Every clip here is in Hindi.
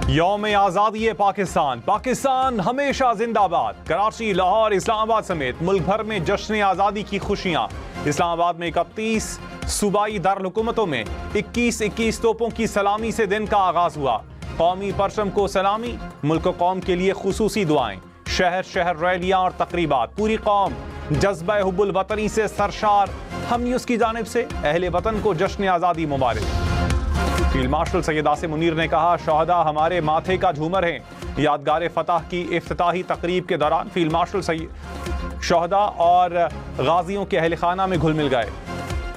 यौम आज़ादी पाकिस्तान, पाकिस्तान हमेशा जिंदाबाद। कराची, लाहौर, इस्लामाबाद समेत मुल्क भर में जश्न आज़ादी की खुशियाँ। इस्लामाबाद में 31 सूबाई दारकूमतों में 21-21 तोपों की सलामी से दिन का आगाज हुआ। कौमी परचम को सलामी, मुल्क कौम के लिए खुसूसी दुआएं। शहर शहर रैलियाँ और तकरीबात। पूरी कौम जज्बा हुब्बुल वतनी से सरशार। हम न्यूज़ की जानिब से अहले वतन को जश्न आज़ादी मुबारक। फील्ड मार्शल सैयद आसिम मुनीर ने कहा, शहदा हमारे माथे का झूमर हैं। यादगार फतह की इफ्तिताही तकरीब के दौरान फील्ड मार्शल सैयद शहदा और गाजियों के अहल खाना में घुल मिल गए।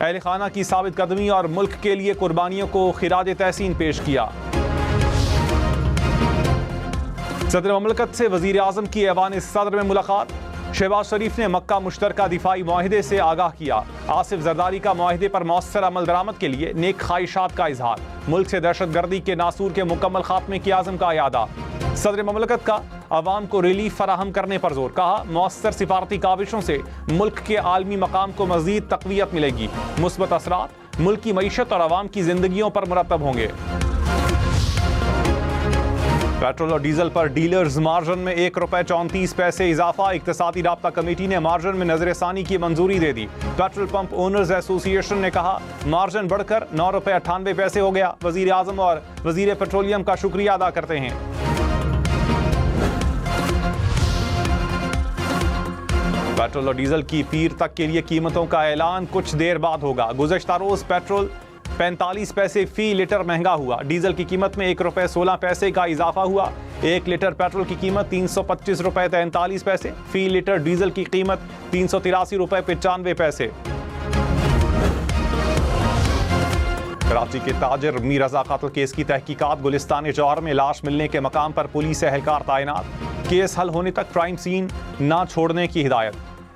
अहल खाना की साबित कदमी और मुल्क के लिए कुर्बानियों को खिराज तहसीन पेश किया। सदर ममलकत से वजीर आजम की ऐवान सदर में मुलाकात। शहबाज शरीफ ने मक्का मुश्तरका दिफाई मुआहिदे से आगाह किया। आसिफ जरदारी का मुआहिदे पर मौसर अमल दरामद के लिए नेक ख्वाहिशात का इजहार। मुल्क से दहशत गर्दी के नासूर के मुकम्मल खात्मे की आज़म का यादा। सदर ममलकत का अवाम को रिलीफ फराहम करने पर जोर। कहा, मौसर सिफारती काविशों से मुल्क के आलमी मकाम को मजीद तक़वियत मिलेगी। मुस्बत असरात मुल्क की मईशत और अवाम की जिंदगियों पर मुरतब होंगे। पेट्रोल और डीजल पर डीलर्स मार्जिन में ₹1.34 इजाफा। इक्तिसादी राब्ता कमेटी ने मार्जिन में नजरसानी की मंजूरी दे दी। पेट्रोल पंप ओनर्स एसोसिएशन ने कहा, मार्जिन बढ़कर ₹9.98 हो गया। वजीर आजम और वजीर पेट्रोलियम का शुक्रिया अदा करते हैं। पेट्रोल और डीजल की पीर तक के लिए कीमतों का ऐलान कुछ देर बाद होगा। गुज़श्ता रोज पेट्रोल 45 पैसे फी लीटर महंगा हुआ। डीजल की कीमत में ₹1.16 का इजाफा हुआ। 1 लीटर पेट्रोल की कीमत ₹325.43। फी लीटर डीजल की कीमत ₹383.95। कराची के ताजिर मीर रजा कत्ल केस की तहकीकात। गुलिस्तान जौहर में लाश मिलने के मकाम पर पुलिस एहलकार तैनात। केस हल होने तक क्राइम सीन न छोड़ने की हिदायत।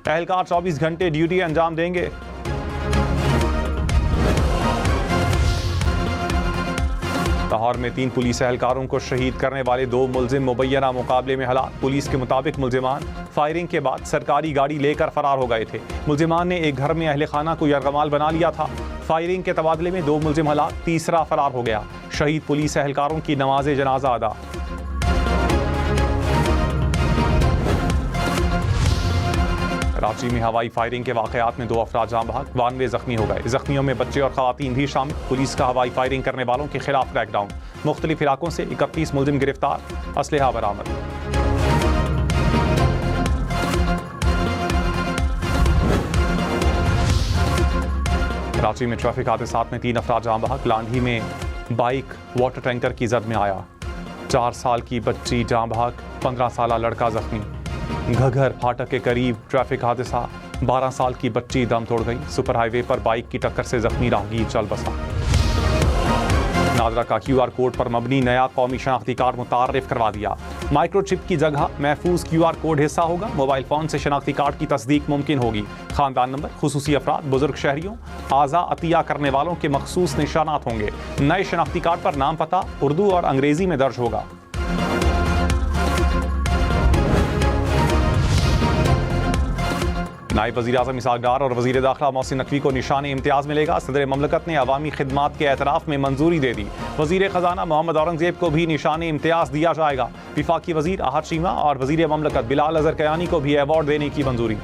एहलकार 24 घंटे ड्यूटी अंजाम देंगे। लाहौर में 3 पुलिस एहलकारों को शहीद करने वाले 2 मुलजिम मुबैना मुकाबले में हलाक। पुलिस के मुताबिक मुलजिमान फायरिंग के बाद सरकारी गाड़ी लेकर फरार हो गए थे। मुलजिमान ने एक घर में अहले खाना को यरगमाल बना लिया था। फायरिंग के तबादले में 2 मुलजिम हलाक, तीसरा फरार हो गया। शहीद पुलिस एहलकारों की नमाज जनाजा अदा। कराची में हवाई फायरिंग के वाकयात में 2 अफराद जाँ बहक, 92 जख्मी हो गए। जख्मियों में बच्चे और खवातीन भी शामिल। पुलिस का हवाई फायरिंग करने वालों के खिलाफ क्रैकडाउन। मुख्तलिफ इलाकों से 31 मुलजिम गिरफ्तार, असलहा बरामद। कराची में ट्रैफिक हादसात में 3 अफराद जाँ बहक। लांढी में बाइक वाटर टैंकर की जद में आया। 4 साल की बच्ची जाँ बहक, 15 साल लड़का जख्मी। घघर फाटक के करीब ट्रैफिक हादसा। 12 साल की बच्ची दम तोड़ गई। सुपर हाईवे पर बाइक की टक्कर से जख्मी राहगीर चल बसा। नादरा का QR कोड पर मबनी नया कौमी शनाख्ती कार्ड मुतारिफ करवा दिया। माइक्रोचिप की जगह महफूज QR कोड हिस्सा होगा। मोबाइल फोन से शनाख्ती कार्ड की तस्दीक मुमकिन होगी। खानदान नंबर, खुसूसी अफराद, बुजुर्ग शहरियों, आज़ा अतिया करने वालों के मखसूस निशानात होंगे। नए शनाख्ती कार्ड पर नाम पता उर्दू और अंग्रेजी में दर्ज होगा। नायब वज़ीर आज़म इसहाक़ डार और वज़ीर दाखिला मोहसिन नकवी को निशान इम्तियाज़ मिलेगा। सदर ममलकत ने अवामी खिदमात के एतराफ़ में मंजूरी दे दी। वज़ीर ख़जाना मोहम्मद औरंगज़ेब को भी निशान इम्तियाज़ दिया जाएगा। विफाकी वज़ीर आहद शीमा और वज़ीर ममलकत बिलाल अज़हर कयानी को भी अवार्ड देने की मंजूरी।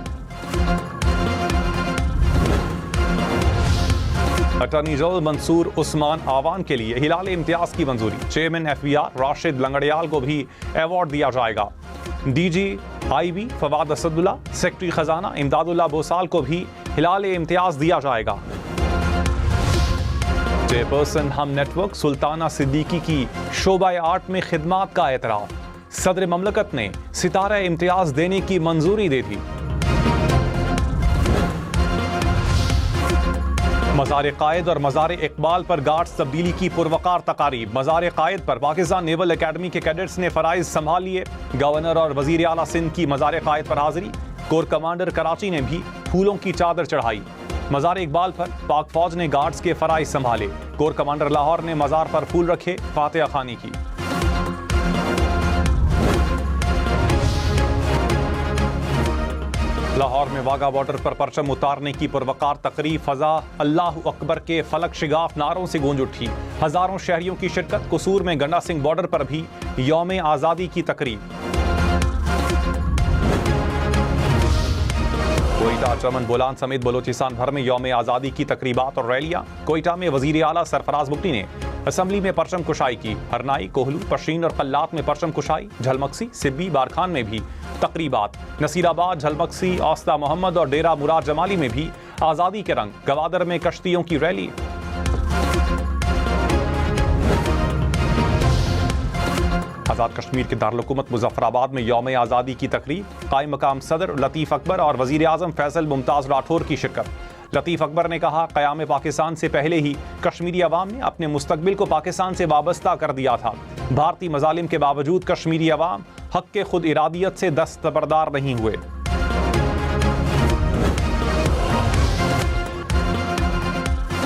अटॉर्नी जनरल मंसूर उस्मान आवान के लिए हिलाल इम्तियाज़ की मंजूरी। चेयरमैन FBR राशिद लंगड़ियाल को भी अवार्ड दिया जाएगा। DG IB Fawad Asadullah, secretary खजाना इमदादुल्ला बोसाल को भी हिलाल इम्तियाज़ दिया जाएगा। चेयरपर्सन हम नेटवर्क सुल्ताना सिद्दीकी की शोबा आर्ट में खिदमात का एतराफ़। सदर ममलकत ने सितारा इम्तियाज़ देने की मंजूरी दे दी। मज़ार कायद और मज़ार इकबाल पर गार्ड्स तब्दीली की पुरवकार तकारीब। मज़ार कायद पर पाकिस्तान नेवल अकेडमी के कैडेट्स ने फ़राइज़ संभाल लिए। गवर्नर और वज़ीर आला सिंध की मज़ार कायद पर हाजिरी। कोर कमांडर कराची ने भी फूलों की चादर चढ़ाई। मज़ार इकबाल पर पाक फौज ने गार्ड्स के फ़राइज़ संभाले। कोर कमांडर लाहौर ने मज़ार पर फूल रखे, फातिहा खानी की। लाहौर में वाघा बॉर्डर पर परचम उतारने की पुरवकार तकरीब फजा अल्लाह अकबर के फलक शिगाफ नारों से गूंज उठी। हजारों शहरियों की शिरकत। कसूर में गंडा सिंह बॉर्डर पर भी यौम आज़ादी की तकरीब। कोयटा, चमन, बोलान समेत बलोचिस्तान भर में यौम आज़ादी की तकरीबात और रैलियां। कोयटा में वजीर आला सरफराज बुगटी ने असम्बली में परचम कुशाई की। हरनाई, कोहलू, पशीन और कल्लात में परचम कुशाई। झलमक्सी, सिब्बी, बारखान में भी तकरीबात। नसीराबाद, झलमक्सी, औस्ता मोहम्मद और डेरा मुराद जमाली में भी आज़ादी के रंग। गवादर में कश्तियों की रैली। आज़ाद कश्मीर के दारुल-हुकूमत मुजफ्फराबाद में यौम आज़ादी की तकरीब। कायम मकाम सदर लतीफ़ अकबर और वज़ीर आज़म फैसल मुमताज़ राठौर की शिरकत। लतीफ़ अकबर ने कहा, क़याम पाकिस्तान से पहले ही कश्मीरी अवाम ने अपने मुस्तकबिल को पाकिस्तान से वाबस्ता कर दिया था। भारतीय मज़ालिम के बावजूद कश्मीरी अवाम हक़ के खुद इरादियत से दस्तबरदार नहीं हुए।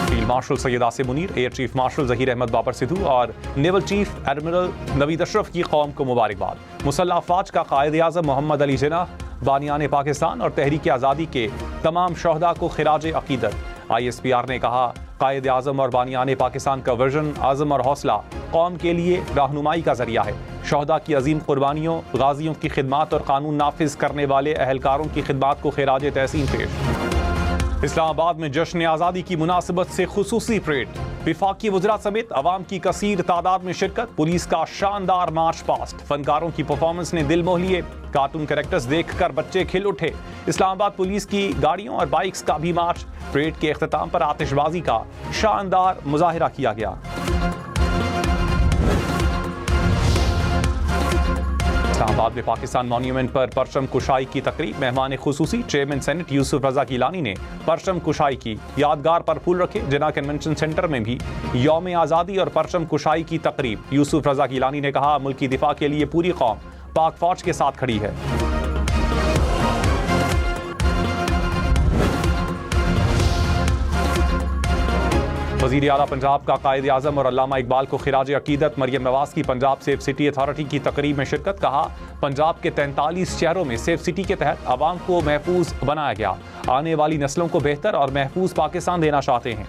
Field marshal Syed Asim Munir, air chief marshal Zaheer Ahmed Babar Sidhu और naval chief admiral Naveed Ashraf की कौम को मुबारकबाद। मुसल्लह अफ़वाज का कायद आज़म मोहम्मद अली जिन्नाह, बानियान पाकिस्तान और तहरीक आज़ादी के तमाम शहदा को खिराज अकीदत। ISPR ने कहा, कायद आज़म और बानियान पाकिस्तान का विजन, आज़म और हौसला कौम के लिए रहनुमाई का जरिया है। शहदा की अजीम कुर्बानियों, गाजियों की खिदमात और कानून नाफिज करने वाले अहलकारों की खिदमात को खिराज तहसीन पेश। इस्लामाबाद में जश्न आज़ादी की मुनासिबत से खुसूसी परेड। विफाकी वज़रा समेत अवाम की कसीर तादाद में शिरकत। पुलिस का शानदार मार्च पास्ट। फनकारों की परफॉर्मेंस ने दिल मोह लिए। कार्टून कैरेक्टर्स देखकर बच्चे खिल उठे। इस्लामाबाद पुलिस की गाड़ियों और बाइक्स का भी मार्च। परेड के अख्ताम पर आतिशबाजी का शानदार मुजाहिरा किया गया। इस्लामाबाद में पाकिस्तान मॉन्यूमेंट पर परचम कुशाई की तकरीब। मेहमान खुसूसी चेयरमैन सेनेट यूसुफ रजा गिलानी ने परचम कुशाई की। यादगार पर फूल रखे। जिन्ना कन्वेंशन सेंटर में भी यौम आज़ादी और परचम कुशाई की तकरीब। यूसुफ रजा गिलानी ने कहा, मुल्क की दिफा के लिए पूरी कौम पाक फौज के साथ खड़ी है। वज़ीर आला पंजाब का कायद आज़म और अल्लामा इकबाल को खिराज अकीदत। मरियम नवाज की पंजाब सेफ सिटी अथॉरिटी की तकरीब में शिरकत। कहा, पंजाब के 43 शहरों में सेफ सिटी के तहत आवाम को महफूज बनाया गया। आने वाली नस्लों को बेहतर और महफूज पाकिस्तान देना चाहते हैं।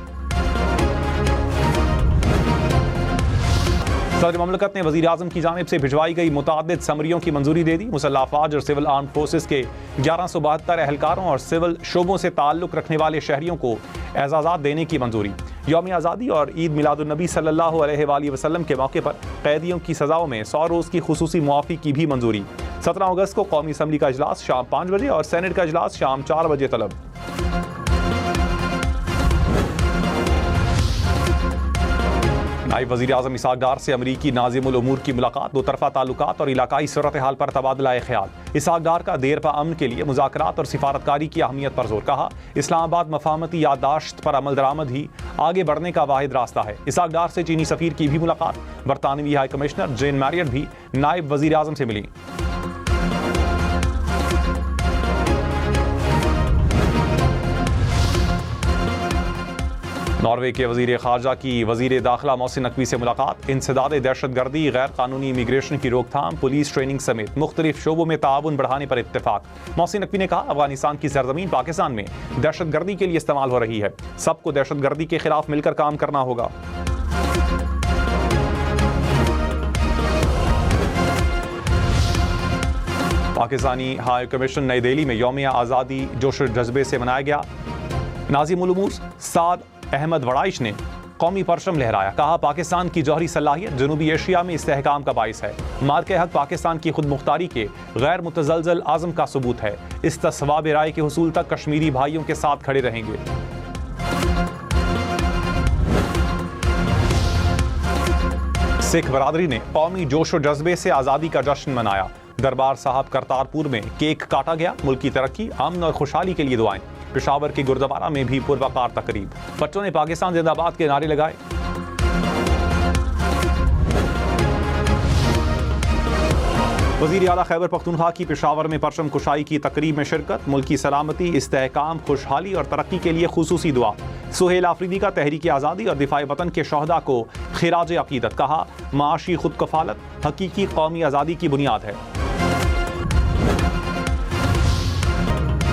सदर ममलकत ने वज़ीर आज़म की जानिब से भिजवाई गई मुतादिद समरियों की मंजूरी दे दी। मुसल्लह अफ़वाज और सिविल आर्म फोर्सेस के 1172 एहलकारों और सिविल शोबों से ताल्लुक़ रखने वाले शहरियों को एजाज़ात देने की मंजूरी। यौम आज़ादी और ईद मिलादुन्नबी सल्लल्लाहु अलैहि वसल्लम के मौके पर कैदियों की सज़ाओं में 100 रोज़ की खुसूसी मुआफ़ी की भी मंजूरी। 17 अगस्त को कौमी असम्बली का इजलास शाम 5 बजे और सेनेट का इजलास शाम 4 बजे तलब। नायब वज़ीर आज़म इसहाक़ डार से अमरीकी नाज़िमुल उमूर की मुलाकात। दो तरफ़ा ताल्लुकात और इलाकाई सूरत हाल पर तबादला ख्याल। इसहाक़ डार का देर पर अमन के लिए मुज़ाकरात और सिफारतकारी की अहमियत पर जोर। कहा, इस्लामाबाद मफाहमती याददाश्त पर अमल दरामद ही आगे बढ़ने का वाहिद रास्ता है। इसहाक़ डार से चीनी सफ़ीर की भी मुलाकात। बरतानवी हाई कमिश्नर जेन मैरियट भी नायब वज़ीर आज़म से मिली। नॉर्वे के वज़ीर ख़ारजा की वज़ीर दाखिला मोहसिन नकवी से मुलाकात। इंसदाद दहशतगर्दी, गैर कानूनी इमिग्रेशन की रोकथाम, पुलिस ट्रेनिंग समेत मुख्तलिफ शोबों में ताउन बढ़ाने पर इत्तेफाक। मोहसिन नकवी ने कहा, अफगानिस्तान की सरजमीन पाकिस्तान में दहशतगर्दी के लिए इस्तेमाल हो रही है। सबको दहशतगर्दी के खिलाफ मिलकर काम करना होगा। पाकिस्तानी हाई कमीशन नई दिल्ली में यौम आज़ादी जोश जज्बे से मनाया गया। नाज़िमुल उमूर साद अहमद वड़ाइश ने कौमी परचम लहराया। कहा, पाकिस्तान की जौहरी सलाहियत जनूबी एशिया में इस्तेहकाम का बाइस है। मार्के हक पाकिस्तान की खुद मुख्तारी के गैर मुतज़लज़ल आज़म का सबूत है। इस तस्वाब राय के हुसूल तक कश्मीरी भाइयों के साथ खड़े रहेंगे। सिख बरादरी ने कौमी जोश व जज्बे से आज़ादी का जश्न मनाया। दरबार साहब करतारपुर में केक काटा गया। मुल्क की तरक्की, अमन और खुशहाली के लिए दुआएं। पेशावर के गुरुद्वारा में भी पुरवकार तकरीब। बच्चों ने पाकिस्तान जिंदाबाद के नारे लगाए। वज़ीर आला खैबर पख्तूनख्वा की पेशावर में परचम कुशाई की तकरीब में शिरकत। मुल्क की सलामती, इस्तेहकाम, खुशहाली और तरक्की के लिए खुसूसी दुआ। सुहेल आफरीदी का तहरीक आज़ादी और दिफाए वतन के शहदा को खिराज अकीदत। कहा, माशी खुद कफालत हकीकी कौमी आज़ादी की बुनियाद है।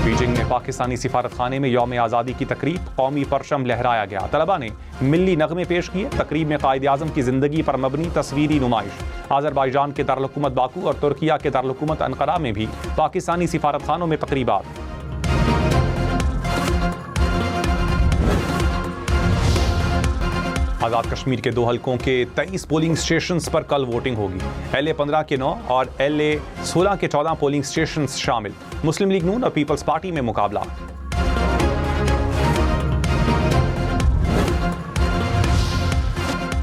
बीजिंग में पाकिस्तानी सिफारत खाने में यौम आज़ादी की तकरीब, कौमी परचम लहराया गया। तलबा ने मिल्ली नगमे पेश किए। तकरीब में कायद आज़म की ज़िंदगी पर मबनी तस्वीरी नुमाइश। आज़रबाईजान के दारुल-हुकूमत बाकू और तुर्किया के दारुल-हुकूमत अंकारा में भी पाकिस्तानी सिफारत खानों में तकरीबात। आज़ाद कश्मीर के 2 हलकों के 23 पोलिंग स्टेशंस पर कल वोटिंग होगी। LA 15 के 9 और LA 16 के 14 पोलिंग स्टेशंस शामिल। मुस्लिम लीग नून और पीपल्स पार्टी में मुकाबला।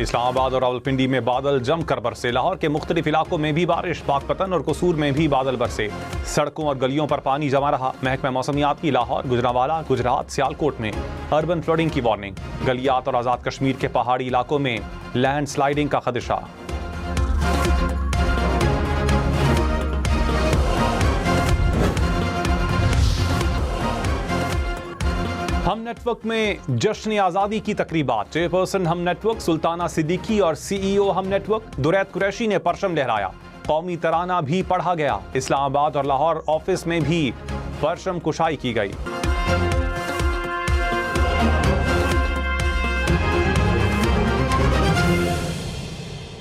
इस्लामाबाद और रावलपिंडी में बादल जमकर बरसे। लाहौर के मुख्तलिफ इलाकों में भी बारिश। पाकपतन और कसूर में भी बादल बरसे। सड़कों और गलियों पर पानी जमा रहा। महकमा मौसमियात की लाहौर, गुजरांवाला, गुजरात, सियालकोट में अर्बन फ्लडिंग की वार्निंग। गलियात और आज़ाद कश्मीर के पहाड़ी इलाकों में लैंड स्लाइडिंग का खदशा। हम नेटवर्क में जश्न आज़ादी की तकरीबात। चेयरपर्सन हम नेटवर्क सुल्ताना सिद्दीकी और CEO हम नेटवर्क दुरैत कुरैशी ने परचम लहराया। कौमी तराना भी पढ़ा गया। इस्लामाबाद और लाहौर ऑफिस में भी परचम कुशाई की गई।